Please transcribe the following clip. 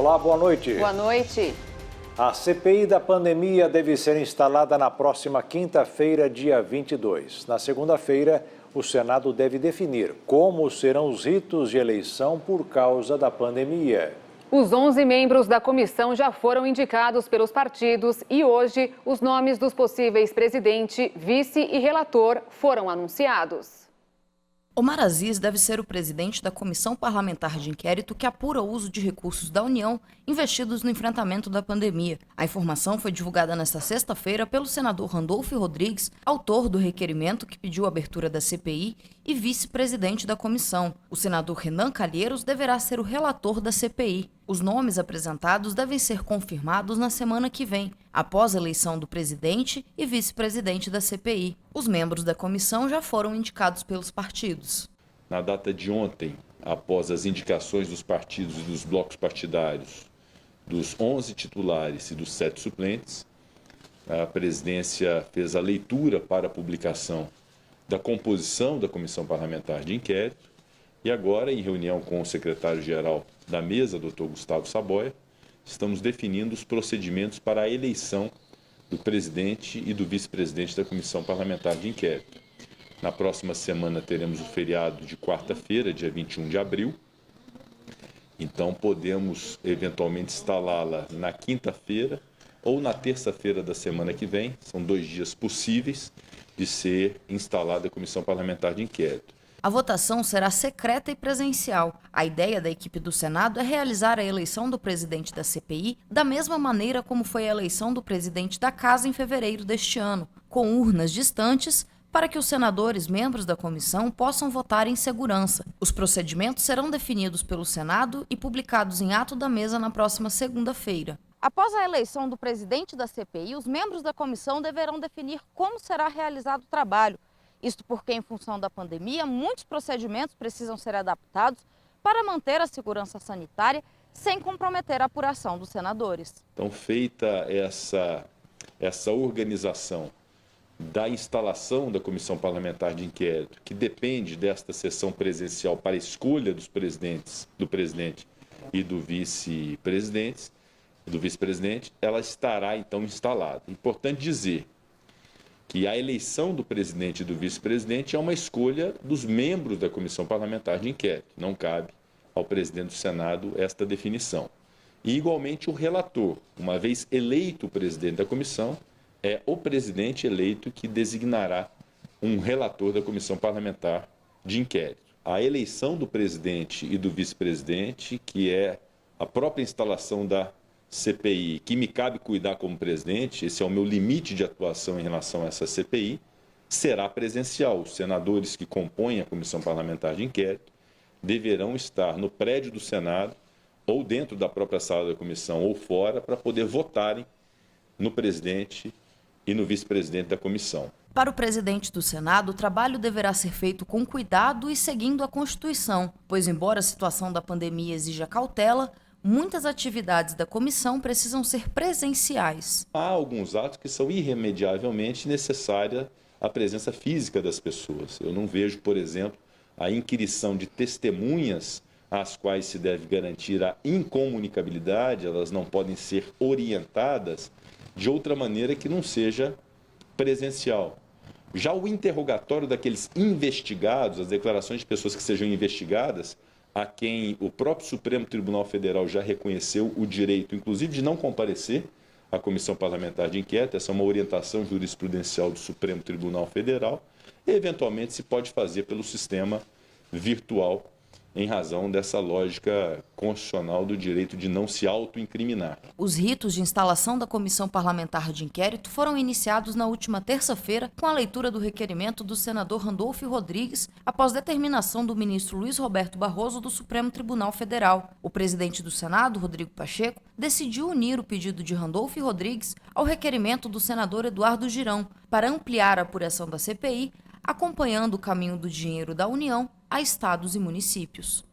Olá, boa noite. Boa noite. A CPI da pandemia deve ser instalada na próxima quinta-feira, dia 22. Na segunda-feira, o Senado deve definir como serão os ritos de eleição por causa da pandemia. Os 11 membros da comissão já foram indicados pelos partidos e hoje os nomes dos possíveis presidente, vice e relator foram anunciados. Omar Aziz deve ser o presidente da Comissão Parlamentar de Inquérito que apura o uso de recursos da União investidos no enfrentamento da pandemia. A informação foi divulgada nesta sexta-feira pelo senador Randolfo Rodrigues, autor do requerimento que pediu a abertura da CPI e vice-presidente da comissão. O senador Renan Calheiros deverá ser o relator da CPI. Os nomes apresentados devem ser confirmados na semana que vem, após a eleição do presidente e vice-presidente da CPI. Os membros da comissão já foram indicados pelos partidos. Na data de ontem, após as indicações dos partidos e dos blocos partidários, dos 11 titulares e dos 7 suplentes, a presidência fez a leitura para a publicação da composição da Comissão Parlamentar de Inquérito e agora, em reunião com o secretário-geral da mesa, Dr. Gustavo Saboia, estamos definindo os procedimentos para a eleição do presidente e do vice-presidente da Comissão Parlamentar de Inquérito. Na próxima semana teremos o feriado de quarta-feira, dia 21 de abril. Então podemos eventualmente instalá-la na quinta-feira ou na terça-feira da semana que vem. São 2 dias possíveis de ser instalada a Comissão Parlamentar de Inquérito. A votação será secreta e presencial. A ideia da equipe do Senado é realizar a eleição do presidente da CPI da mesma maneira como foi a eleição do presidente da Casa em fevereiro deste ano, com urnas distantes para que os senadores membros da comissão possam votar em segurança. Os procedimentos serão definidos pelo Senado e publicados em ato da mesa na próxima segunda-feira. Após a eleição do presidente da CPI, os membros da comissão deverão definir como será realizado o trabalho. Isto porque, em função da pandemia, muitos procedimentos precisam ser adaptados para manter a segurança sanitária sem comprometer a apuração dos senadores. Então, feita essa organização da instalação da Comissão Parlamentar de Inquérito, que depende desta sessão presencial para a escolha dos presidentes, do presidente e do vice-presidente, ela estará então instalada. Importante dizer que a eleição do presidente e do vice-presidente é uma escolha dos membros da Comissão Parlamentar de Inquérito. Não cabe ao presidente do Senado esta definição. E, igualmente, o relator, uma vez eleito o presidente da comissão, é o presidente eleito que designará um relator da Comissão Parlamentar de Inquérito. A eleição do presidente e do vice-presidente, que é a própria instalação da CPI, que me cabe cuidar como presidente, esse é o meu limite de atuação em relação a essa CPI, será presencial. Os senadores que compõem a Comissão Parlamentar de Inquérito deverão estar no prédio do Senado, ou dentro da própria sala da comissão, ou fora, para poder votarem no presidente e no vice-presidente da comissão. Para o presidente do Senado, o trabalho deverá ser feito com cuidado e seguindo a Constituição, pois, embora a situação da pandemia exija cautela, muitas atividades da comissão precisam ser presenciais. Há alguns atos que são irremediavelmente necessária a presença física das pessoas. Eu não vejo, por exemplo, a inquirição de testemunhas às quais se deve garantir a incomunicabilidade, elas não podem ser orientadas de outra maneira que não seja presencial. Já o interrogatório daqueles investigados, as declarações de pessoas que sejam investigadas, a quem o próprio Supremo Tribunal Federal já reconheceu o direito, inclusive, de não comparecer à Comissão Parlamentar de Inquérito, essa é uma orientação jurisprudencial do Supremo Tribunal Federal, e, eventualmente, se pode fazer pelo sistema virtual, em razão dessa lógica constitucional do direito de não se autoincriminar. Os ritos de instalação da Comissão Parlamentar de Inquérito foram iniciados na última terça-feira com a leitura do requerimento do senador Randolfo Rodrigues, após determinação do ministro Luiz Roberto Barroso do Supremo Tribunal Federal. O presidente do Senado, Rodrigo Pacheco, decidiu unir o pedido de Randolfo Rodrigues ao requerimento do senador Eduardo Girão para ampliar a apuração da CPI, acompanhando o caminho do dinheiro da União a estados e municípios.